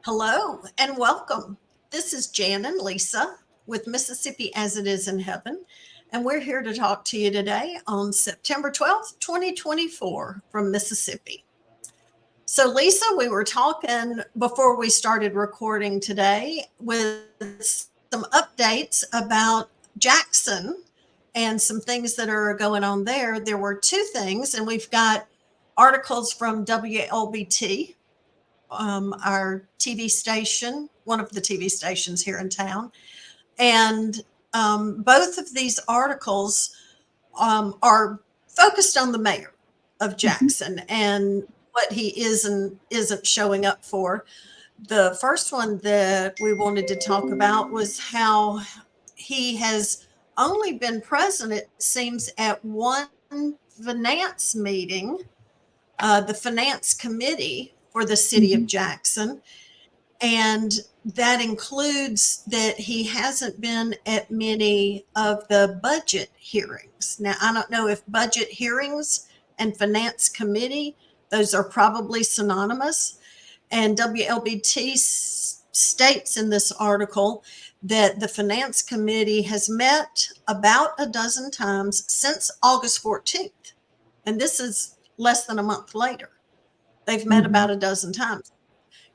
Hello and welcome. This is Jan and Lisa with Mississippi as It Is in Heaven, and we're here to talk to you today on September 12th, 2024 from Mississippi. So, Lisa, we were talking before we started recording today with some updates about Jackson and some things that are going on there. There were two things, and we've got articles from WLBT, our TV station, one of the TV stations here in town. And both of these articles are focused on the mayor of Mhm. Jackson and what he is and isn't showing up for. The first one that we wanted to talk about was how he has only been present, it seems, at one finance meeting, the finance committee for the city of Mhm. Jackson. And that includes that he hasn't been at many of the budget hearings. Now, I don't know if budget hearings and finance committee, those are probably synonymous. And WLBT states in this article that the finance committee has met about a dozen times since August 14th. And this is less than a month later. They've met Mhm. about a dozen times.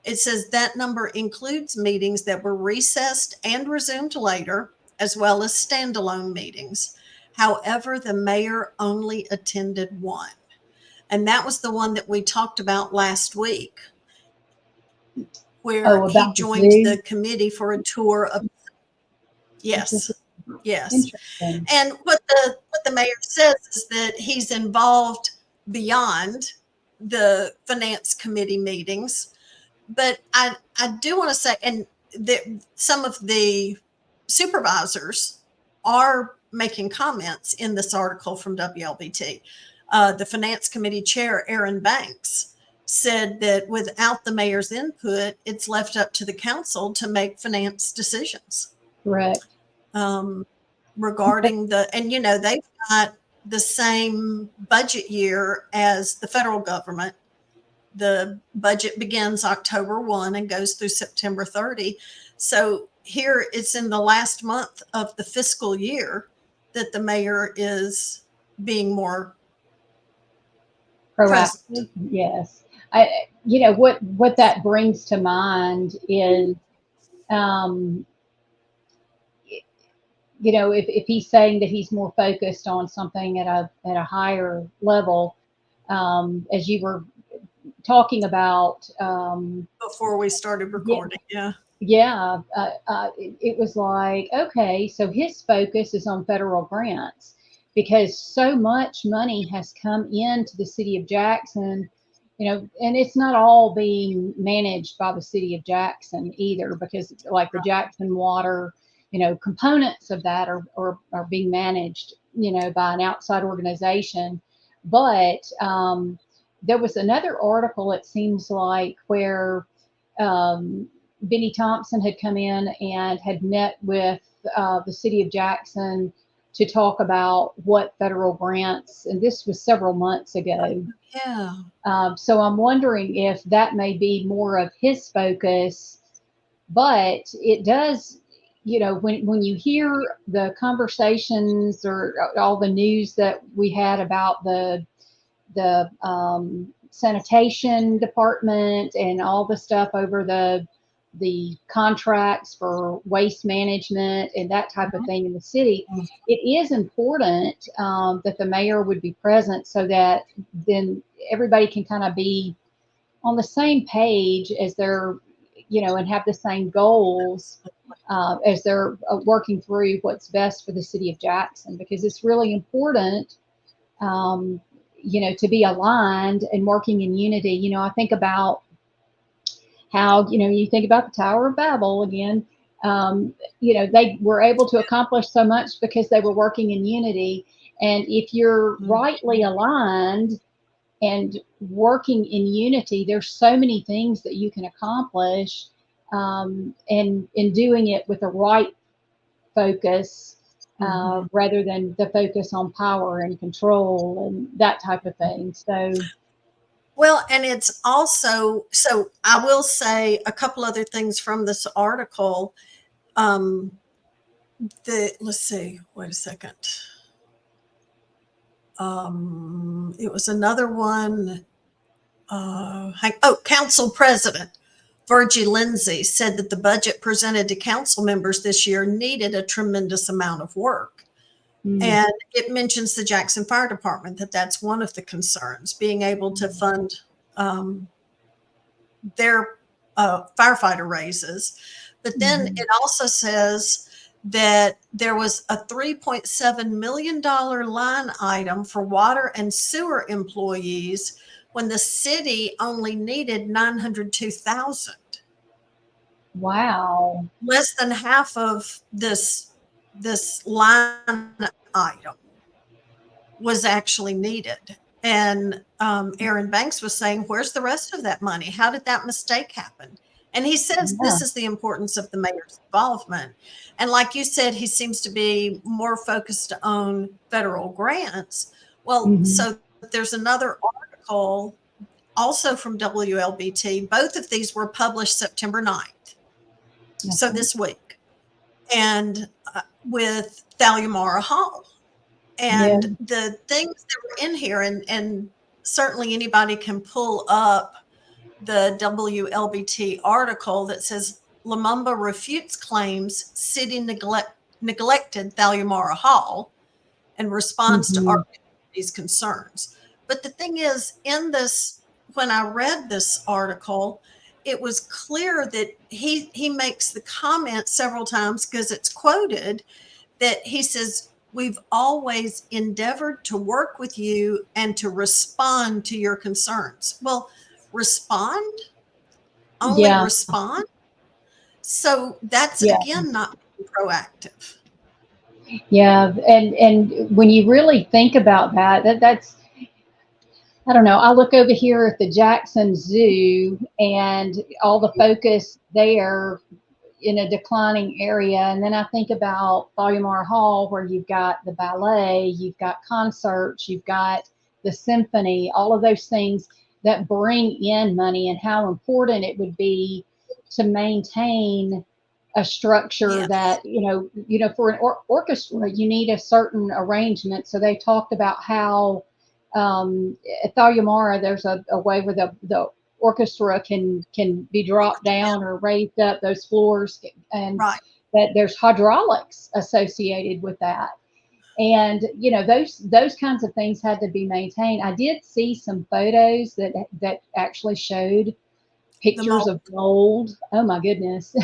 It says that number includes meetings that were recessed and resumed later, as well as standalone meetings. However, the mayor only attended one. And that was the one that we talked about last week, where he Oh, about joined the the zoo? committee for a tour of. Yes, yes. Interesting. And what the mayor says is that he's involved beyond the finance committee meetings. But I do want to say, and some of the supervisors are making comments in this article from WLBT. The finance committee chair, Aaron Banks, said that without the mayor's input, it's left up to the council to make finance decisions, Correct. um, But regarding and they've got the same budget year as the federal government. The budget begins October 1 and goes through September 30. So here it's in the last month of the fiscal year that the mayor is being more present. proactive, yes. What that brings to mind is, um, if he's saying that he's more focused on something at a higher level, as you were talking about, Before we started yeah, recording. Yeah. yeah, it was like, okay, so his focus is on federal grants because so much money has come into the city of Jackson, and it's not all being managed by the city of Jackson either, because like the Jackson Water, components of that are being managed, by an outside organization. But there was another article, it seems like, where um, Benny Thompson had come in and had met with the city of Jackson to talk about what federal grants, and this was several months ago. Yeah. So I'm wondering if that may be more of his focus, but it does, when you hear the conversations or all the news that we had about the sanitation department and all the stuff over the contracts for waste management and that type of thing in the city, it is important that the mayor would be present so that then everybody can kind of be on the same page as they're, and have the same goals as they're working through what's best for the city of Jackson, because it's really important, um, to be aligned and working in unity. I think about how, you think about the Tower of Babel again. They were able to accomplish so much because they were working in unity. And if you're rightly aligned and working in unity, there's so many things that you can accomplish, and in doing it with the right focus, Mm-hmm. rather than the focus on power and control and that type of thing. So, Well, and it's also, so I will say a couple other things from this article. Um, let's see, wait a second. It was another one. Council President Virgie Lindsay said that the budget presented to council members this year needed a tremendous amount of work. Mm. And it mentions the Jackson Fire Department, that's one of the concerns, being able to fund their firefighter raises. But then it also says that there was a $3.7 million line item for water and sewer employees when the city only needed 902,000. Wow. Less than half of this line item was actually needed. And Aaron Banks was saying, where's the rest of that money? How did that mistake happen? And he says Yeah. this is the importance of the mayor's involvement. And like you said, he seems to be more focused on federal grants. Well, so there's another article also from WLBT. Both of these were published September 9th. So this week. And with Thalia Mara Hall. And the things that were in here, and certainly anybody can pull up the WLBT article that says Lumumba refutes claims city neglected Thalia Mara Hall and responds to our community's concerns. But the thing is, in this, when I read this article, it was clear that he makes the comment several times, because it's quoted, that he says, we've always endeavored to work with you and to respond to your concerns. Well, respond? Only respond? So that's again not being proactive. Yeah, and when you really think about that's, I don't know. I look over here at the Jackson Zoo and all the focus there in a declining area. And then I think about Thalia Mara Hall, where you've got the ballet, you've got concerts, you've got the symphony, all of those things that bring in money, and how important it would be to maintain a structure that, for an orchestra, you need a certain arrangement. So they talked about how at Thalia Mara, there's a way where the orchestra can be dropped down or raised up, those floors, and that there's hydraulics associated with that. And those kinds of things had to be maintained. I did see some photos that actually showed pictures of mold. Oh my goodness.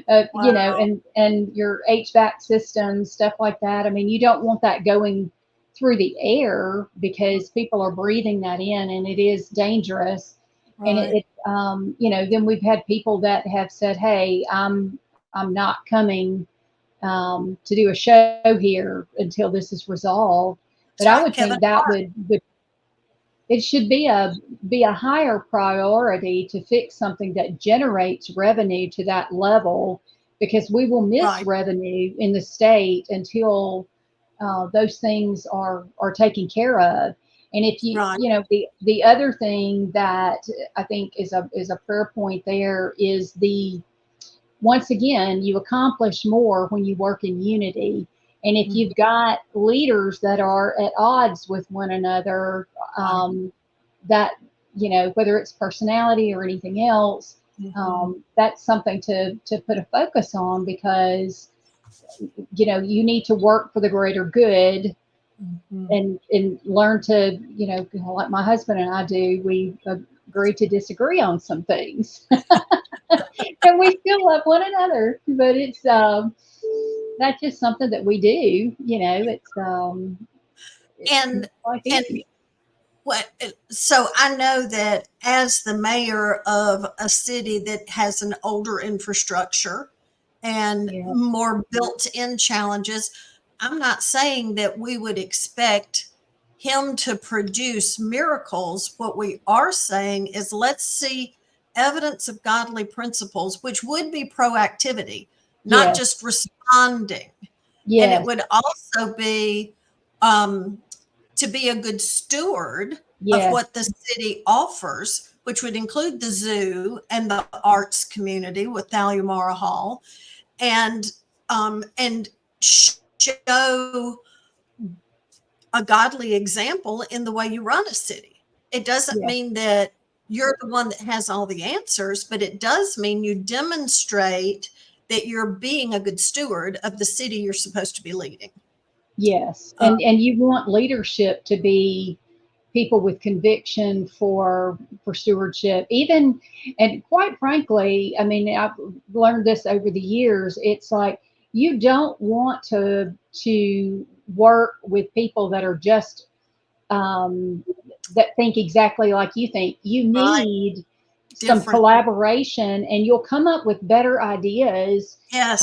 And your HVAC systems, stuff like that. I mean, you don't want that going through the air, because people are breathing that in, and it is dangerous. And then we've had people that have said, hey, I'm not coming to do a show here until this is resolved. But I would think that would it should be a higher priority to fix something that generates revenue to that level, because we will miss revenue in the state until those things are taken care of. And if you, the other thing that I think is a prayer point there is once again, you accomplish more when you work in unity. And if you've got leaders that are at odds with one another, that, whether it's personality or anything else, that's something to put a focus on, because, you need to work for the greater good. And learn to, like my husband and I do, we agree to disagree on some things. And we still love one another, but it's that's just something that we do, so I know that as the mayor of a city that has an older infrastructure and more built-in challenges, I'm not saying that we would expect him to produce miracles. What we are saying is, let's see evidence of godly principles, which would be proactivity, not just responding. And it would also be to be a good steward of Yes. what the city offers, which would include the zoo and the arts community with Thalliamara Hall, and show a godly example in the way you run a city. It doesn't Yeah. mean that you're the one that has all the answers, but it does mean you demonstrate that you're being a good steward of the city you're supposed to be leading. Yes. Uh, And you want leadership to be people with conviction for stewardship. Even, and quite frankly, I mean, I've learned this over the years. It's like you don't want to work with people that are just that think exactly like you think. You right. need some Different. collaboration, and you'll come up with better ideas Yes.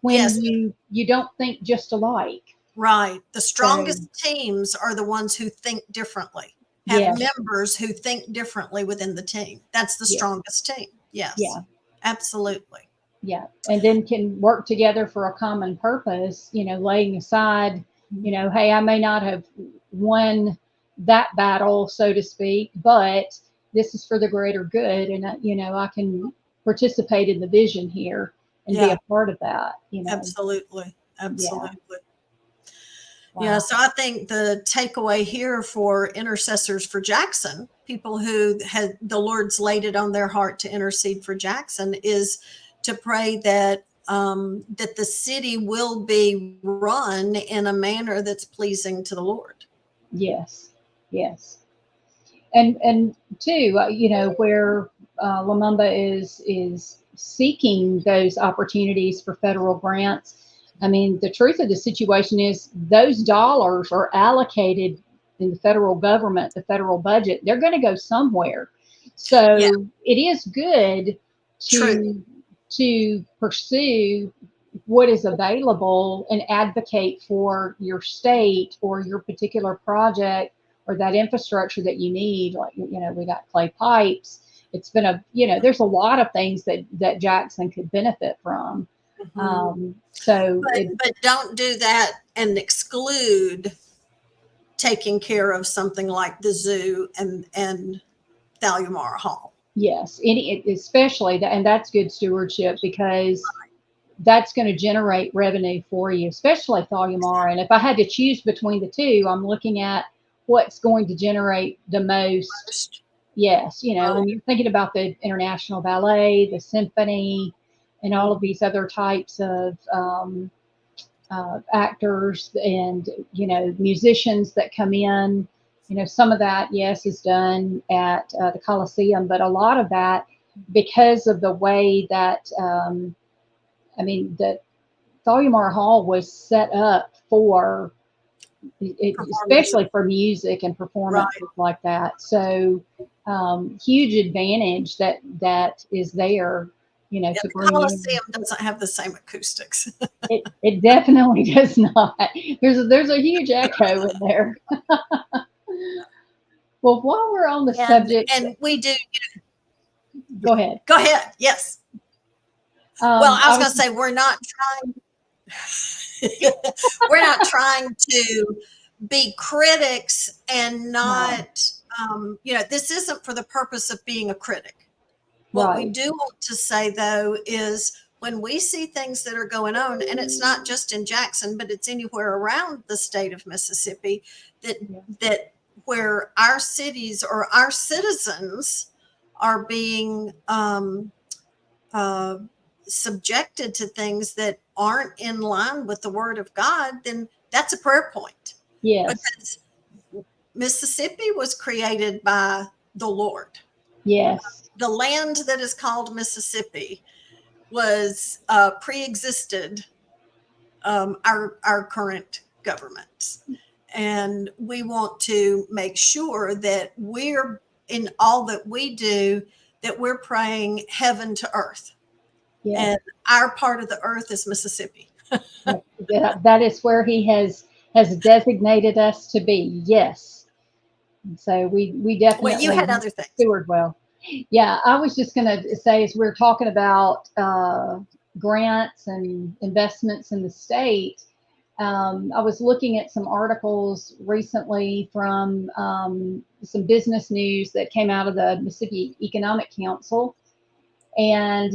when Yes. you don't think just alike. Right. The So strongest teams are the ones who think differently, have yes, members who think differently within the team. That's the yeah, strongest team. Yes, yeah, absolutely. yeah, and then can work together for a common purpose. Laying aside, hey, I may not have won that battle, so to speak, but this is for the greater good, and I can participate in the vision here and be Yeah, a part of that. absolutely. Yeah, Absolutely. Yeah, wow, so I think the takeaway here for intercessors for Jackson, people who had the Lord's laid it on their heart to intercede for Jackson, is to pray that that the city will be run in a manner that's pleasing to the Lord. yes, yes. And too, where Lamumba is seeking those opportunities for federal grants. I mean, the truth of the situation is those dollars are allocated in the federal government, the federal budget. They're going to go somewhere. Yeah, So it is good true. to pursue what is available and advocate for your state or your particular project or that infrastructure that you need. Like, we got clay pipes. It's been there's a lot of things that Jackson could benefit from. Mhm. So But don't do that and exclude taking care of something like the zoo and Thalliamara Hall. yes, especially that, and that's good stewardship because that's going to generate revenue for you, especially Thalliamara. And if I had to choose between the two, I'm looking at what's going to generate the most. First, Yes, right. when you're thinking about the International Ballet, the symphony, and all of Mhm. these other types of actors and musicians that come in, some of that, yes, is done at the Coliseum, but a lot of that, because of the way that the Thalliamar Hall was set up for Performance. especially for music and Right. performances like that. So huge advantage that is there, Yeah, to the bring in. Coliseum doesn't have the same acoustics. It definitely does not. There's a huge echo in there. Well, while we're on the and subject, and we do. go ahead. Go ahead. Yes. Well, I I was was going to say we're not trying. We're not trying to be critics and no, not. This isn't for the purpose of being a critic. What we right. do want to say, though, is when we see things that are going on, and it's not just in Jackson, but it's anywhere around the state of Mississippi, that Yeah. that where our cities or our citizens are being uh, subjected to things that aren't in line with the Word of God, then that's a prayer point, Yes. because Mississippi was created by the Lord. Yes. The land that is called Mississippi was pre-existed our current government, and we want to make sure that we're in all that we do, that we're praying heaven to earth, Yes. and our part of the earth is Mississippi. That is where he has designated us to be. Yes. So we Well, you had definitely other things. steward well. Yeah, I was just going to say, as we're talking about grants and investments in the state, I was looking at some articles recently from some business news that came out of the Mississippi Economic Council. And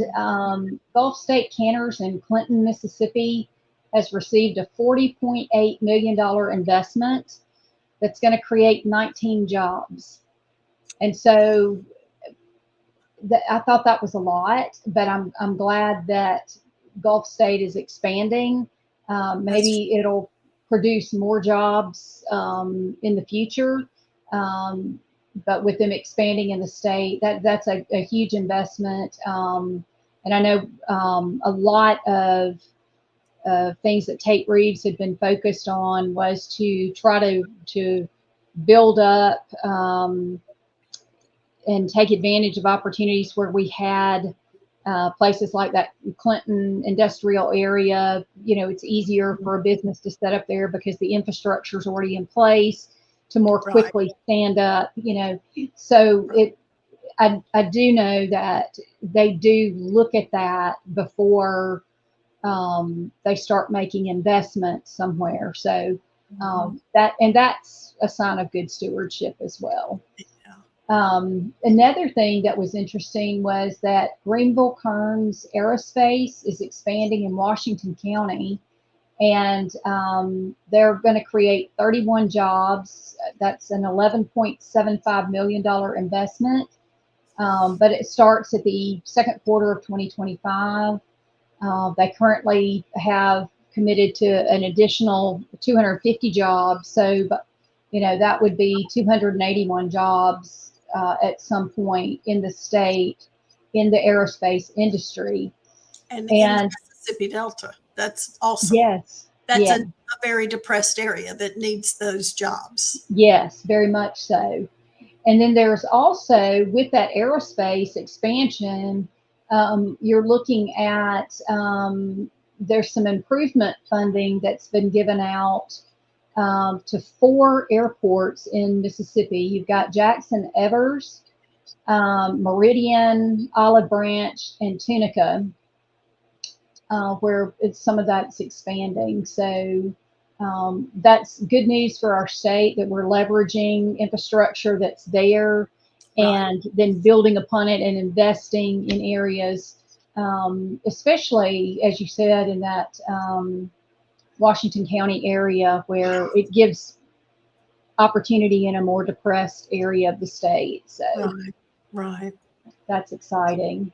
Gulf State Canners in Clinton, Mississippi has received a $40.8 million investment that's going to create 19 jobs. And so I thought that was a lot, but I'm glad that Gulf State is expanding. Maybe it'll produce more jobs in the future. But with them expanding in the state, that's a huge investment. And I know a lot of things that Tate Reeves had been focused on was to try to build up and take advantage of opportunities where we had places like that Clinton industrial area. You know, it's easier for a business to set up there because the infrastructure is already in place to more quickly stand up, you know. So I do know that they do look at that before they start making investments somewhere. So that's a sign of good stewardship as well. Another thing that was interesting was that Greenville Kearns Aerospace is expanding in Washington County, and they're going to create 31 jobs. That's an $11.75 million investment, but it starts at the second quarter of 2025. They currently have committed to an additional 250 jobs. So, you know, that would be 281 jobs at some point in the state in the aerospace industry. And in the Mississippi Delta, that's also, that's a very depressed area that needs those jobs. Yes, very much so. And then there's also, with that aerospace expansion, you're looking at, there's some improvement funding that's been given out to 4 airports in Mississippi. You've got Jackson Evers, Meridian, Olive Branch, and Tunica, where some of that's expanding. So that's good news for our state that we're leveraging infrastructure that's there and then building upon it and investing in areas, especially, as you said, in that Washington County area where it gives opportunity in a more depressed area of the state. So that's exciting.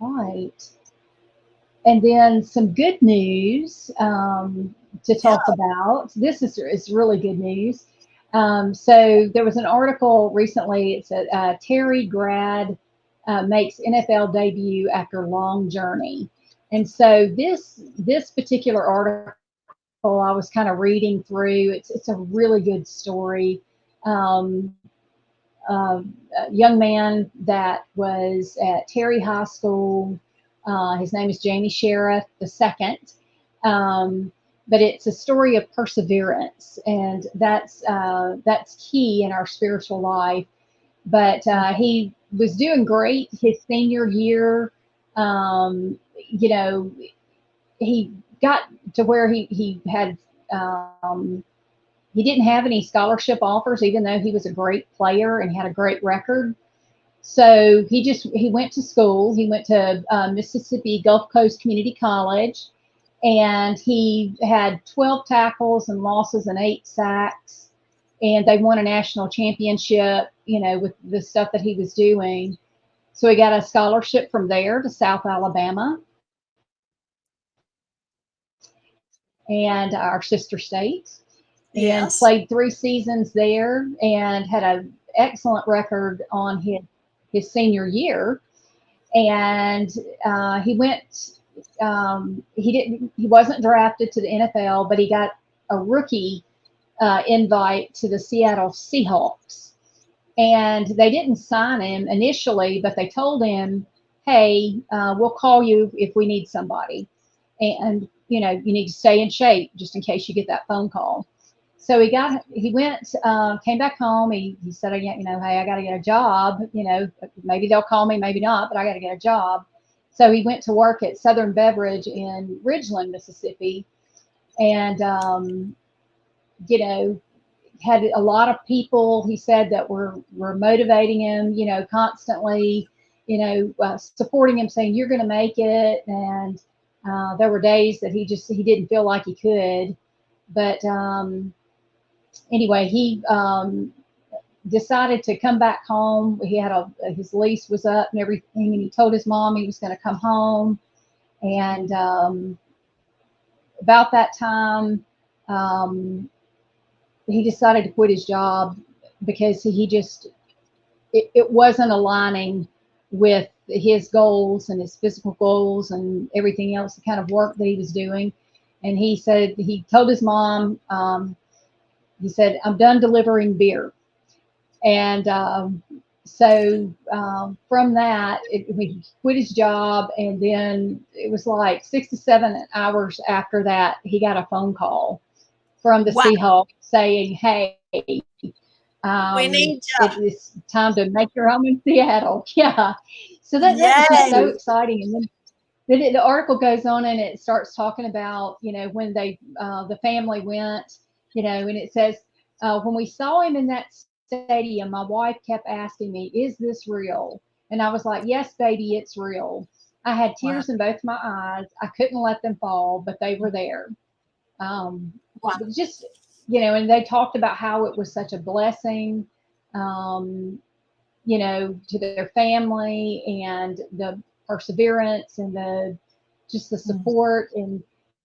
All right. And then some good news to talk about. This is really good news. So there was an article recently. It said Terry grad makes NFL debut after long journey. And so this particular article I was kind of reading through. It's a really good story. A young man that was at Terry High School. His name is Jamie Sheriff II. But it's a story of perseverance, and that's key in our spiritual life. But he was doing great his senior year. You know, he got to where he had he didn't have any scholarship offers, even though he was a great player and had a great record. So he went to school. He went to Mississippi Gulf Coast Community College, and he had 12 tackles and losses and 8 sacks. And they won a national championship, you know, with the stuff that he was doing. So he got a scholarship from there to South Alabama and our sister state, and played 3 seasons there and had an excellent record on his senior year. And he went, he wasn't drafted to the NFL, but he got a rookie invite to the Seattle Seahawks. And they didn't sign him initially, but they told him, hey, we'll call you if we need somebody. And, you know, you need to stay in shape just in case you get that phone call. So he went, came back home. He said, you know, hey, I got to get a job. You know, maybe they'll call me, maybe not, but I got to get a job. So he went to work at Southern Beverage in Ridgeland, Mississippi, and you know, had a lot of people, he said, that were motivating him, you know, constantly, you know, supporting him, saying, you're going to make it. And there were days that he didn't feel like he could. But anyway, he decided to come back home. He had his lease was up and everything, and he told his mom he was going to come home. And about that time, he decided to quit his job because he just, it wasn't aligning with his goals and his physical goals and everything else, the kind of work that he was doing. And he said, he told his mom, he said, I'm done delivering beer. And so from that, he quit his job. And then it was like 6 to 7 hours after that, he got a phone call from the Wow. Seahawks saying, hey, We need you. it's time to make your home in Seattle. Yeah. So that was just so exciting. And then the article goes on and it starts talking about, you know, when the family went, you know, and it says, when we saw him in that stadium, my wife kept asking me, is this real? And I was like, yes, baby, it's real. I had tears in both my eyes. I couldn't let them fall, but they were there. Just, you know, and they talked about how it was such a blessing, you know, to their family, and the perseverance and the support, and,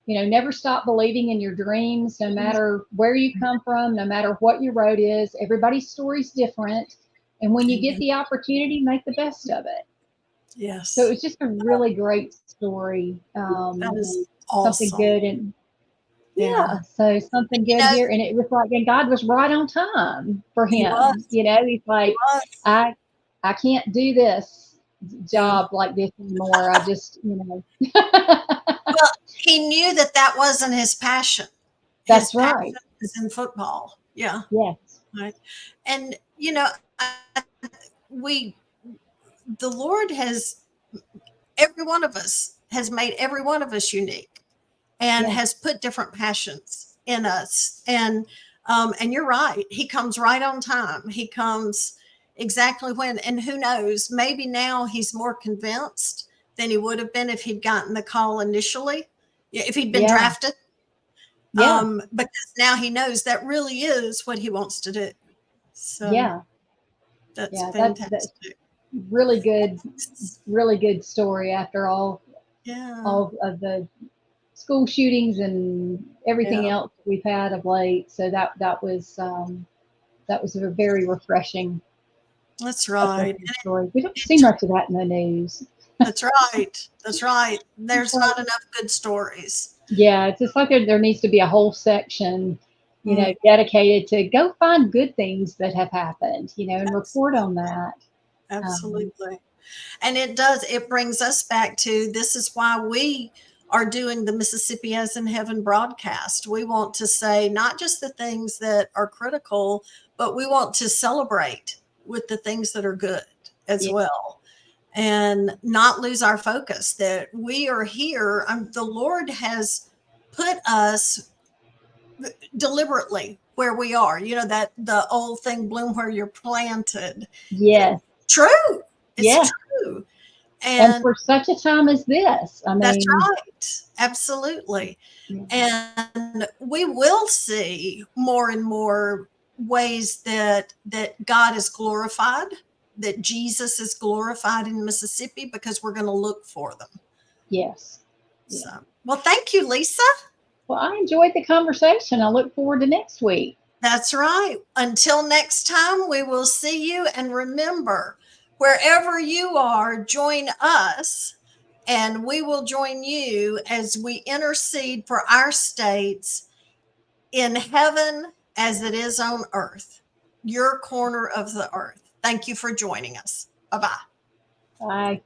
you know, never stop believing in your dreams, no matter where you come from, no matter what your road is. Everybody's story's different. And when you get the opportunity, make the best of it. Yes. So it's just a really great story. That is awesome. Something good. And yeah, so something good here. And it was like, and God was right on time for him. You know, he's like, I can't do this job like this anymore. I just, you know. Well, he knew that wasn't his passion. That's right. Is in football. Yeah. Yes. Right. And, you know, the Lord has, every one of us has made every one of us unique, and has put different passions in us. And you're right. He comes right on time. He comes exactly when, and who knows, maybe now he's more convinced than he would have been if he'd gotten the call initially, if he'd been drafted. Because now he knows that really is what he wants to do. So that's fantastic. That's really good story after all of the school shootings and everything else we've had of late. So that was a very refreshing. That's right. Story. We don't see much of that in the news. That's right. That's right. There's not enough good stories. Yeah, it's just like there needs to be a whole section, you know, dedicated to go find good things that have happened, you know, and report on that. Absolutely. And it brings us back to, this is why we are doing the Mississippi as in Heaven broadcast. We want to say not just the things that are critical, but we want to celebrate with the things that are good as well, and not lose our focus that we are here. The Lord has put us deliberately where we are, you know, that the old thing, bloom where you're planted. Yes. True. It's true. And for such a time as this, I mean, that's right. Absolutely. And we will see more and more ways that God is glorified, that Jesus is glorified in Mississippi, because we're going to look for them. Yes. So, well, thank you, Lisa. Well, I enjoyed the conversation. I look forward to next week. That's right. Until next time, we will see you. And remember, wherever you are, join us, and we will join you as we intercede for our states in heaven as it is on earth, your corner of the earth. Thank you for joining us. Bye-bye. Bye.